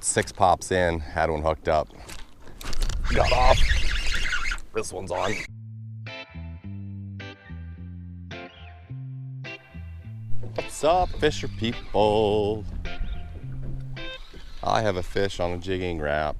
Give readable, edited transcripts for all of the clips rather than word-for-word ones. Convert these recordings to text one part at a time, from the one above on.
About 6 pops in, had one hooked up. Got off. This one's on. What's up, fisher people? I have a fish on a jigging wrap.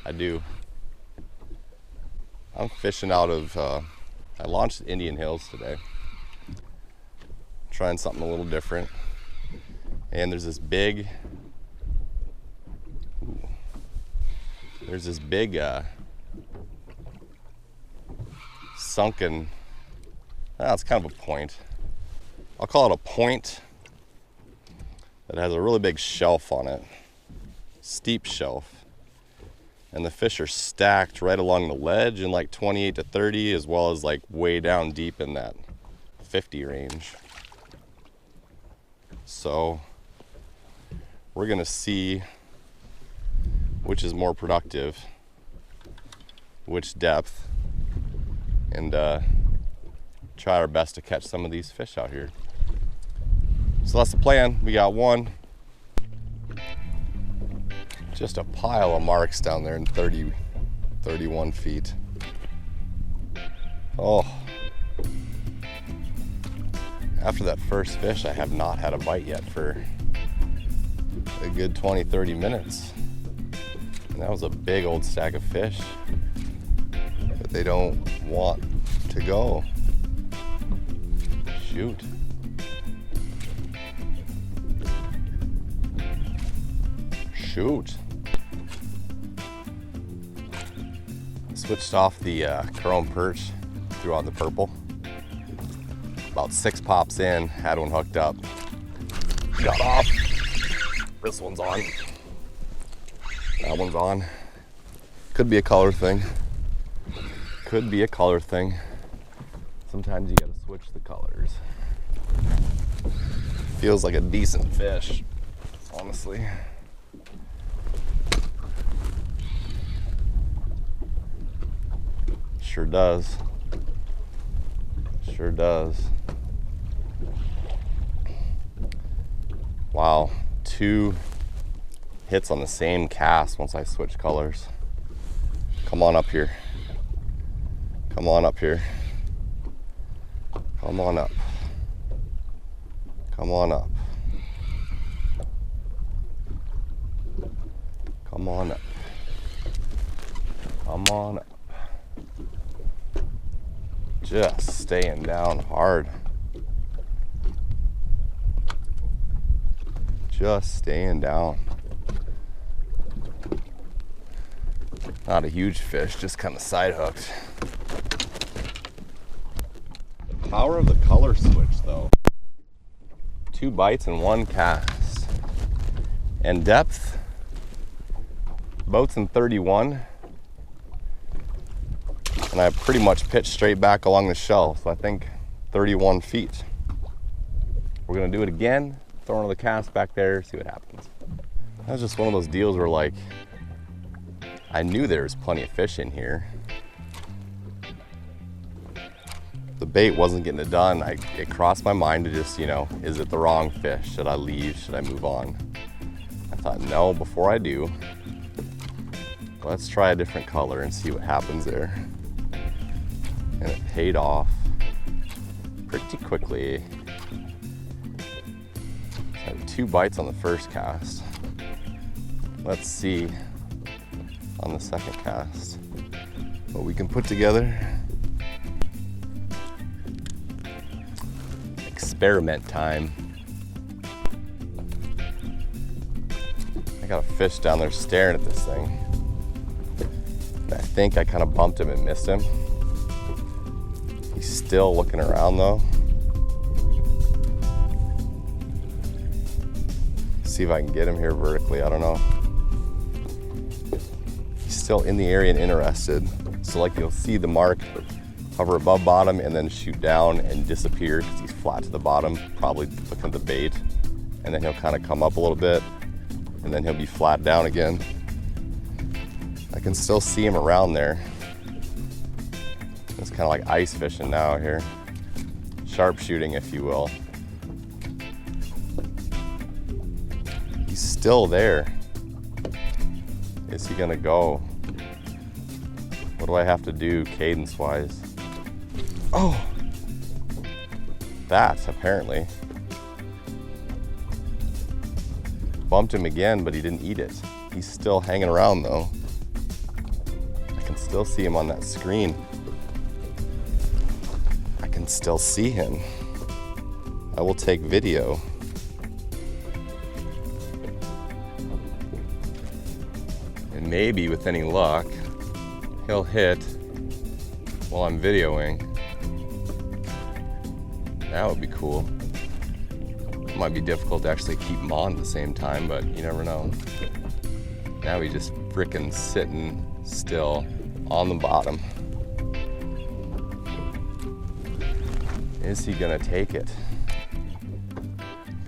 I do. I'm fishing out of, I launched Indian Hills today. Trying something a little different. And there's this big, sunken, it's kind of a point. I'll call it a point that has a really big shelf on it, steep shelf. And the fish are stacked right along the ledge in like 28 to 30, as well as like way down deep in that 50 range. So we're gonna see which is more productive, which depth, and try our best to catch some of these fish out here. So that's the plan. We got one. Just a pile of marks down there in 30, 31 feet. Oh. After that first fish, I have not had a bite yet for a good 20, 30 minutes. And that was a big old stack of fish, but they don't want to go. Shoot. Shoot. Switched off the chrome perch, threw on the purple. About 6 pops in, had one hooked up. Got off. This one's on. That one's on. Could be a color thing. Could be a color thing. Sometimes you gotta switch the colors. Feels like a decent fish, honestly. Sure does. Sure does. Wow, 2 hits on the same cast once I switch colors. Come on up here. Come on up here. Come on up. Come on up. Come on up. Come on up. Just staying down hard. Just staying down. Not a huge fish, just kind of side hooked. Power of the color switch though. 2 bites and 1 cast. And depth, boats in 31. And I pretty much pitched straight back along the shelf, so I think 31 feet. We're gonna do it again, throw another cast back there, see what happens. That was just one of those deals where like, I knew there was plenty of fish in here. The bait wasn't getting it done. It crossed my mind to just, is it the wrong fish? Should I leave? Should I move on? I thought, no, before I do, let's try a different color and see what happens there. And it paid off pretty quickly. I had 2 bites on the first cast. Let's see on the second cast what we can put together. Experiment time. I got a fish down there staring at this thing. I think I kind of bumped him and missed him. He's still looking around though. See if I can get him here vertically, I don't know. He's still in the area and interested. So like you'll see the mark hover above bottom and then shoot down and disappear because he's flat to the bottom, probably looking at the bait. And then he'll kind of come up a little bit and then he'll be flat down again. I can still see him around there. It's kind of like ice fishing now here. Sharpshooting, if you will. He's still there. Is he gonna go? What do I have to do cadence wise? Oh! That, apparently. Bumped him again, but he didn't eat it. He's still hanging around though. I can still see him on that screen. I can still see him. I will take video. And maybe with any luck, he'll hit while I'm videoing. That would be cool. It might be difficult to actually keep him on at the same time, but you never know. Now he's just frickin' sitting still on the bottom. Is he gonna take it?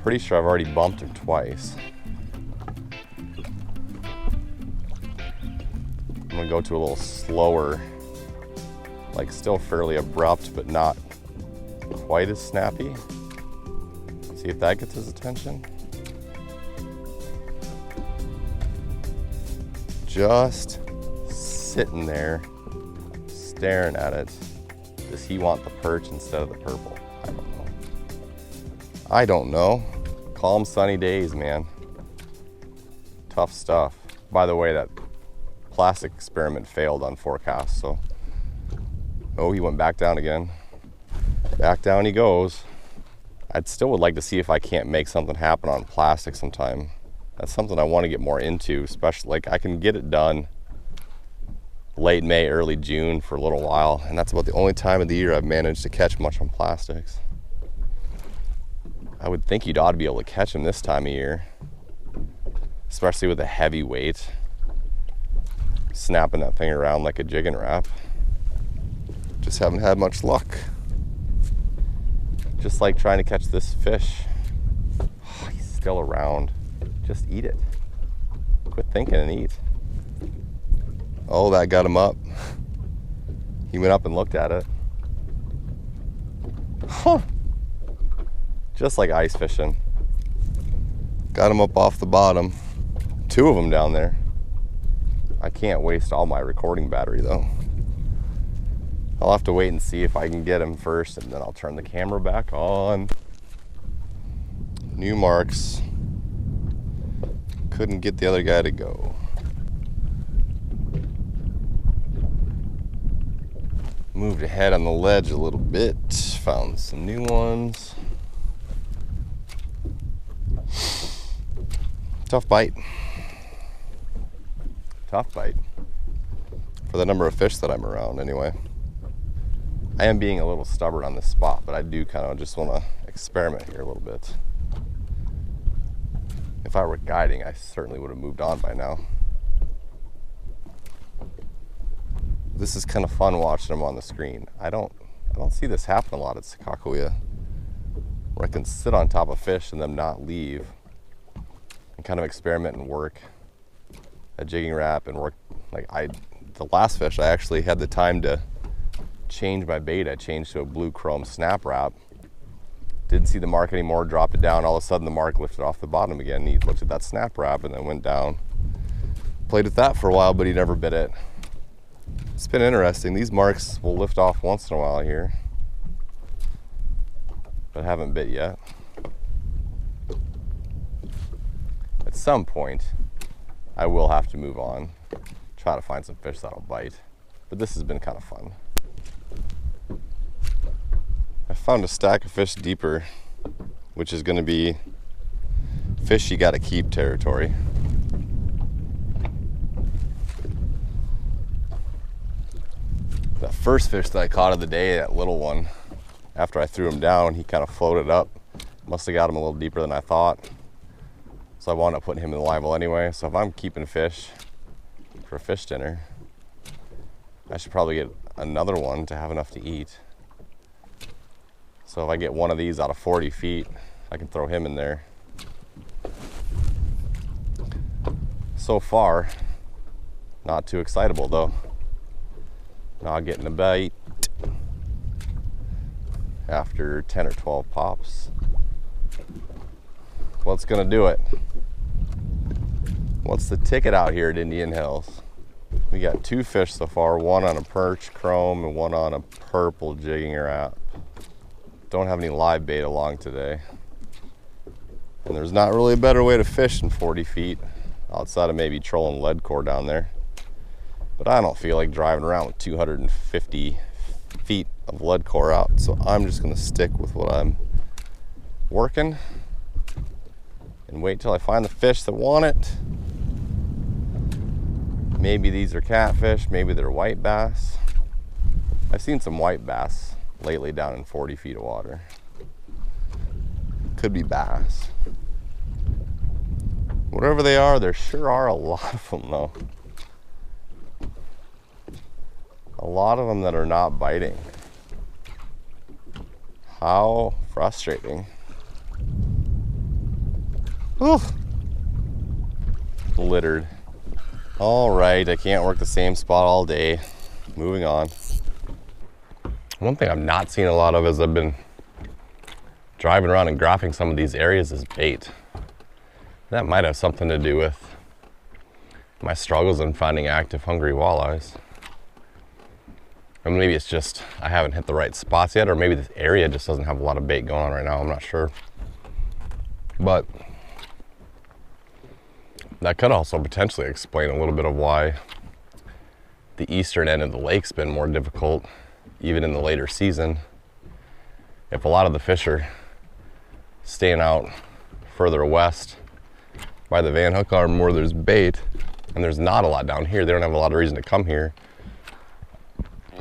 Pretty sure I've already bumped him twice. I'm gonna go to a little slower, like still fairly abrupt, but not quite as snappy. See if that gets his attention. Just sitting there, staring at it. Does he want the perch instead of the purple? I don't know. I don't know. Calm, sunny days, man. Tough stuff. By the way, that plastic experiment failed on forecast, so. Oh, he went back down again. Back down he goes. I still would like to see if I can't make something happen on plastic sometime. That's something I want to get more into, especially like I can get it done late May, early June for a little while, and that's about the only time of the year I've managed to catch much on plastics. I would think you'd ought to be able to catch them this time of year, especially with a heavy weight, snapping that thing around like a jigging wrap. Just haven't had much luck. Just like trying to catch this fish. Oh, he's still around. Just eat it. Quit thinking and eat. Oh, that got him up. He went up and looked at it. Huh. Just like ice fishing. Got him up off the bottom. Two of them down there. I can't waste all my recording battery though. I'll have to wait and see if I can get him first, and then I'll turn the camera back on. New marks. Couldn't get the other guy to go. Moved ahead on the ledge a little bit. Found some new ones. Tough bite. Tough bite. For the number of fish that I'm around anyway. I am being a little stubborn on this spot, but I do kind of just want to experiment here a little bit. If I were guiding, I certainly would have moved on by now. This is kind of fun watching them on the screen. I don't see this happen a lot at Sakakawea, where I can sit on top of fish and them not leave and kind of experiment and work a jigging wrap and work. The last fish I actually had the time to change my bait. I changed to a blue chrome snap wrap. Didn't see the mark anymore, dropped it down. All of a sudden the mark lifted off the bottom again. He looked at that snap wrap and then went down. Played with that for a while, but he never bit it. It's been interesting. These marks will lift off once in a while here, but haven't bit yet. At some point, I will have to move on, try to find some fish that'll bite. But this has been kind of fun. I found a stack of fish deeper, which is going to be fish you got to keep territory. That first fish that I caught of the day, that little one, after I threw him down, he kind of floated up. Must have got him a little deeper than I thought. So I wound up putting him in the live well anyway. So if I'm keeping fish for a fish dinner, I should probably get another one to have enough to eat. So if I get one of these out of 40 feet, I can throw him in there. So far, not too excitable though. Not getting a bite after 10 or 12 pops. What's gonna do it? What's the ticket out here at Indian Hills? We got 2 fish so far, one on a perch chrome and one on a purple jigging wrap. Don't have any live bait along today. And there's not really a better way to fish in 40 feet outside of maybe trolling lead core down there. But I don't feel like driving around with 250 feet of lead core out, so I'm just gonna stick with what I'm working and wait till I find the fish that want it. Maybe these are catfish, maybe they're white bass. I've seen some white bass lately down in 40 feet of water. Could be bass. Whatever they are, there sure are a lot of them though. A lot of them that are not biting. How frustrating. Whew. Littered. All right, I can't work the same spot all day. Moving on. One thing I've not seen a lot of as I've been driving around and graphing some of these areas is bait. That might have something to do with my struggles in finding active, hungry walleyes. And maybe it's just I haven't hit the right spots yet, or maybe this area just doesn't have a lot of bait going on right now. I'm not sure. But that could also potentially explain a little bit of why the eastern end of the lake's been more difficult, even in the later season. If a lot of the fish are staying out further west by the Van Hook Arm where there's bait, and there's not a lot down here, they don't have a lot of reason to come here.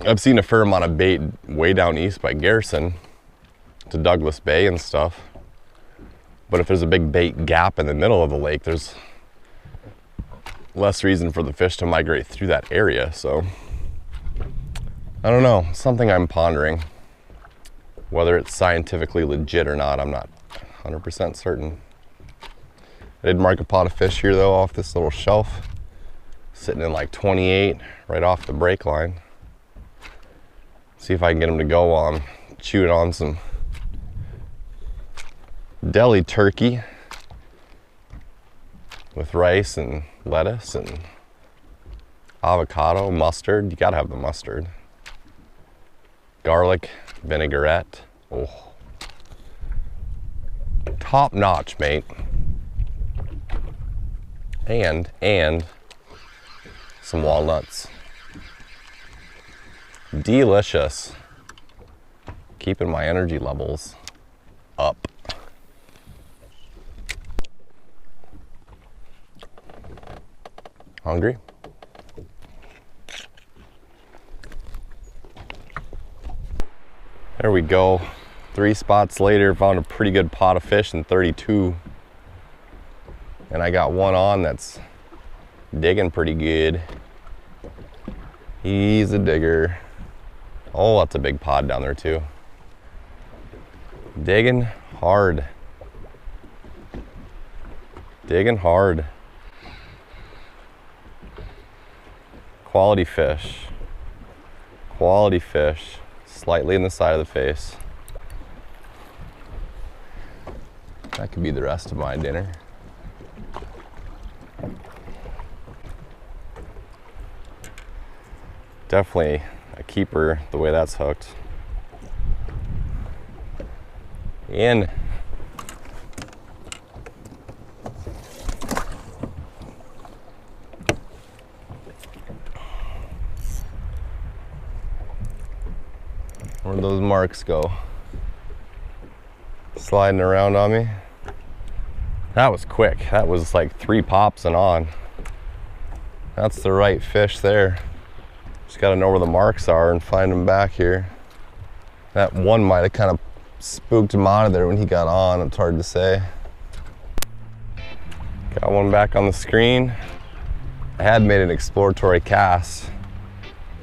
I've seen a fair amount of bait way down east by Garrison to Douglas Bay and stuff. But if there's a big bait gap in the middle of the lake, there's less reason for the fish to migrate through that area. So I don't know, something I'm pondering. Whether it's scientifically legit or not, I'm not 100% certain. I did mark a pot of fish here though off this little shelf, sitting in like 28 right off the break line. See if I can get them to go while I'm chewing on some deli turkey with rice and lettuce and avocado, mustard. You gotta have the mustard. Garlic, vinaigrette. Oh, top notch, mate. And some walnuts. Delicious. Keeping my energy levels up. Hungry? There we go. 3 spots later, found a pretty good pot of fish in 32. And I got one on that's digging pretty good. He's a digger. Oh, that's a big pod down there too. Digging hard. Digging hard. Quality fish. Quality fish. Slightly in the side of the face. That could be the rest of my dinner. Definitely a keeper the way that's hooked. In. Where'd those marks go? Sliding around on me. That was quick. That was like 3 pops and on. That's the right fish there. Just gotta know where the marks are and find them back here. That one might have kind of spooked him out of there when he got on. It's hard to say. Got one back on the screen. I had made an exploratory cast.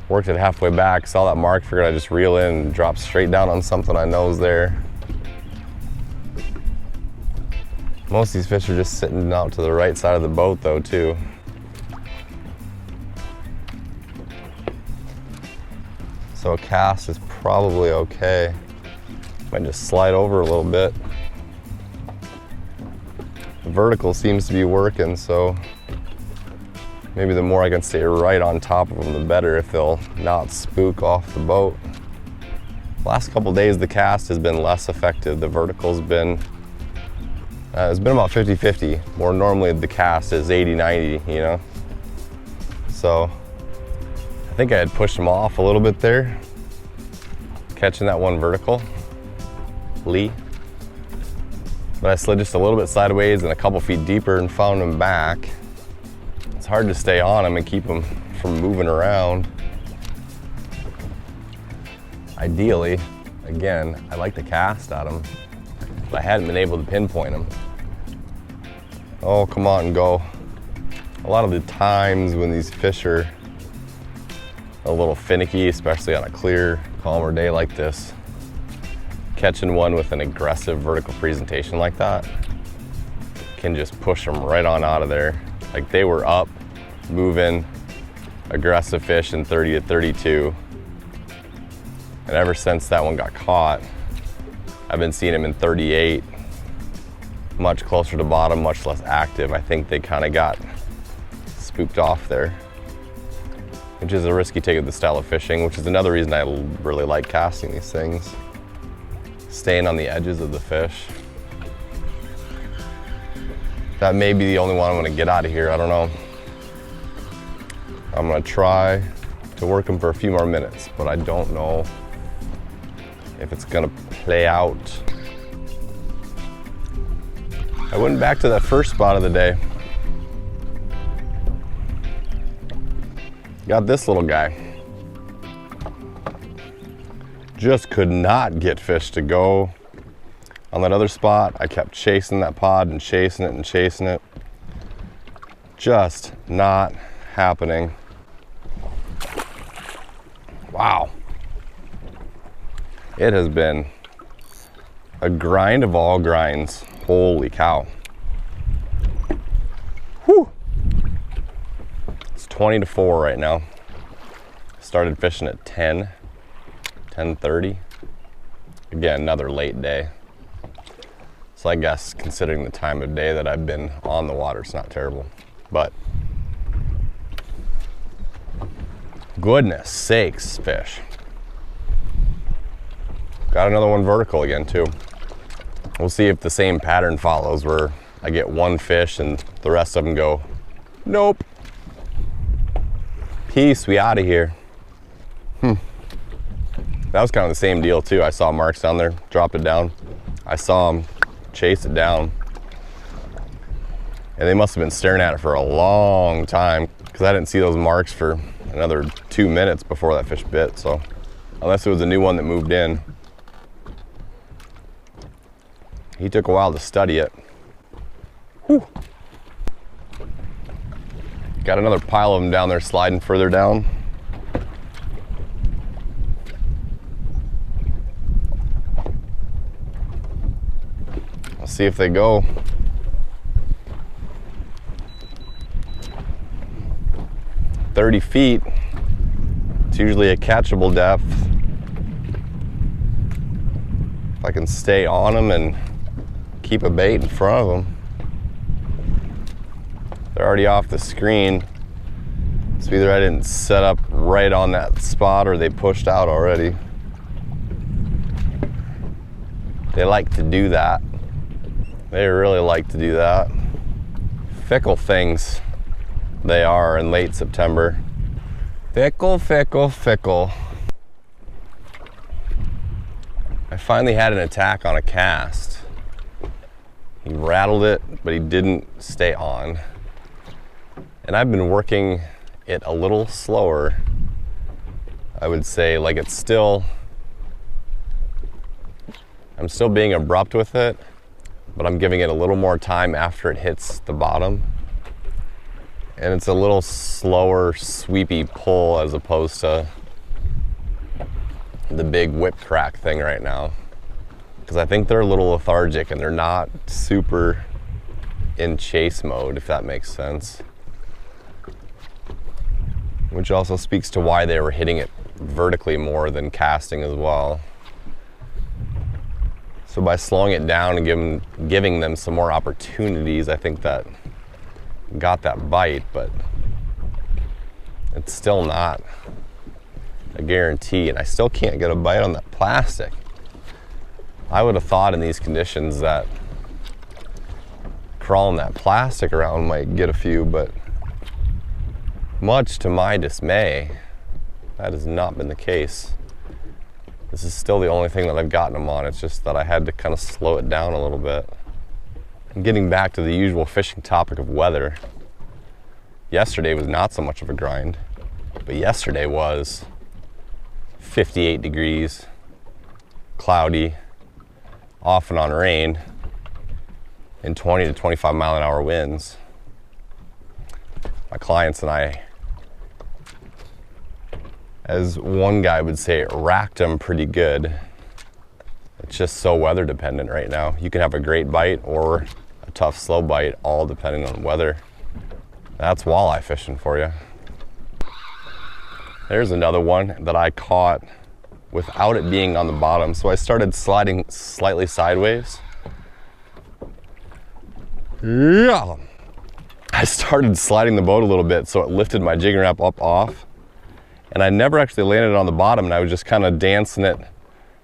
Worked it halfway back, saw that mark, figured I'd just reel in and drop straight down on something I know is there. Most of these fish are just sitting out to the right side of the boat though too. So a cast is probably okay. Might just slide over a little bit. The vertical seems to be working, so maybe the more I can stay right on top of them, the better, if they'll not spook off the boat. Last couple days, the cast has been less effective. The vertical's been, it's been about 50-50. More normally the cast is 80-90, you know? So I think I had pushed them off a little bit there, catching that one vertical, Lee. But I slid just a little bit sideways and a couple feet deeper and found them back. It's hard to stay on them and keep them from moving around. Ideally, again, I like the cast at them, but I hadn't been able to pinpoint them. Oh, come on and go. A lot of the times when these fish are a little finicky, especially on a clear, calmer day like this, catching one with an aggressive vertical presentation like that can just push them right on out of there. Like, they were up, moving, aggressive fish in 30 to 32. And ever since that one got caught, I've been seeing them in 38, much closer to bottom, much less active. I think they kind of got spooked off there, which is a risky take of the style of fishing, which is another reason I really like casting these things. Staying on the edges of the fish. That may be the only one I'm gonna get out of here, I don't know. I'm gonna try to work them for a few more minutes, but I don't know if it's gonna play out. I went back to that first spot of the day. Got this little guy. Just could not get fish to go. On that other spot, I kept chasing that pod and chasing it and chasing it. Just not happening. Wow. It has been a grind of all grinds. Holy cow. Whew. It's 20 to 4 right now. Started fishing at 10:30. Again, another late day. So I guess considering the time of day that I've been on the water, it's not terrible. But goodness sakes, fish. Got another one vertical again too. We'll see if the same pattern follows, where I get one fish and the rest of them go, nope. Peace, we out of here. That was kind of the same deal too. I saw marks down there, dropped it down. I saw them chase it down. And they must have been staring at it for a long time, because I didn't see those marks for another 2 minutes before that fish bit. So unless it was a new one that moved in. He took a while to study it. Whew. Got another pile of them down there sliding further down. I'll see if they go. "30 feet. It's usually a catchable depth. If I can stay on them and keep a bait in front of them. They're already off the screen. So either I didn't set up right on that spot or they pushed out already. They like to do that. They really like to do that. Fickle things they are in late September. Fickle, fickle, fickle. I finally had an attack on a cast. He rattled it, but he didn't stay on. And I've been working it a little slower. I would say, like, I'm still being abrupt with it, but I'm giving it a little more time after it hits the bottom. And it's a little slower, sweepy pull as opposed to the big whip crack thing right now. Because I think they're a little lethargic and they're not super in chase mode, if that makes sense. Which also speaks to why they were hitting it vertically more than casting as well. So by slowing it down and giving them some more opportunities, I think that got that bite, but it's still not a guarantee, and I still can't get a bite on that plastic. I would have thought in these conditions that crawling that plastic around might get a few, but much to my dismay, that has not been the case. This is still the only thing that I've gotten them on. It's just that I had to kind of slow it down a little bit. And getting back to the usual fishing topic of weather, yesterday was not so much of a grind, but yesterday was 58 degrees, cloudy, off and on rain, and 20 to 25 mile an hour winds. My clients and I, as one guy would say, racked them pretty good. It's just so weather dependent right now. You can have a great bite or a tough, slow bite, all depending on weather. That's walleye fishing for you. There's another one that I caught without it being on the bottom. So I started sliding slightly sideways. Yeah. I started sliding the boat a little bit so it lifted my jigging wrap up off. And I never actually landed on the bottom, and I was just kind of dancing it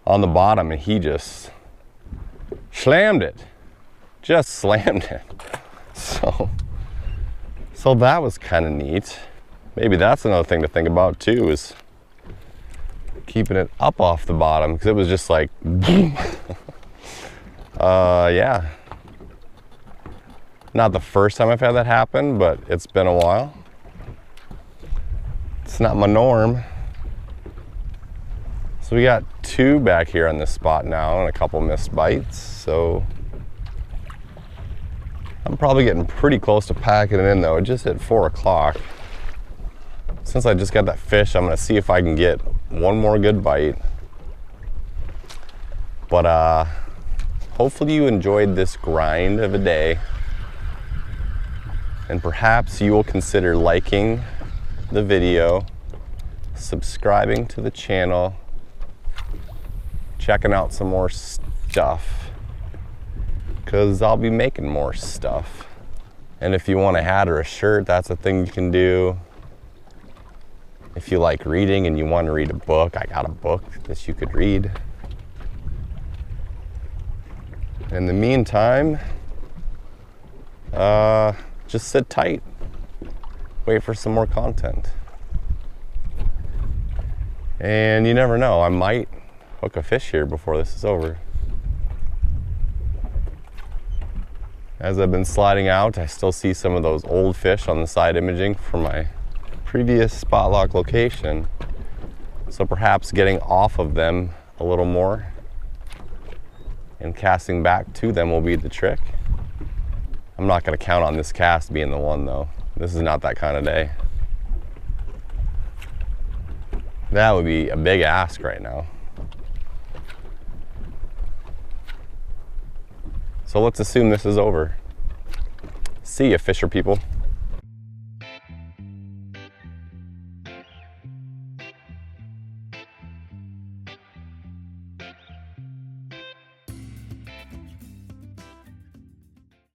on the bottom, and he just slammed it. Just slammed it. So that was kind of neat. Maybe that's another thing to think about too, is keeping it up off the bottom, because it was just like boom. Yeah. Not the first time I've had that happen, but it's been a while. It's not my norm. So we got 2 back here on this spot now and a couple missed bites. So I'm probably getting pretty close to packing it in though. It just hit 4 o'clock. Since I just got that fish, I'm gonna see if I can get one more good bite. But hopefully you enjoyed this grind of a day. And perhaps you will consider liking the video, subscribing to the channel, checking out some more stuff, because I'll be making more stuff. And if you want a hat or a shirt, that's a thing you can do. If you like reading and you want to read a book, I got a book that you could read. In the meantime, just sit tight. Wait for some more content. And you never know, I might hook a fish here before this is over. As I've been sliding out, I still see some of those old fish on the side imaging from my previous spot lock location. So perhaps getting off of them a little more and casting back to them will be the trick. I'm not going to count on this cast being the one though. This is not that kind of day. That would be a big ask right now. So let's assume this is over. See ya, fisher people.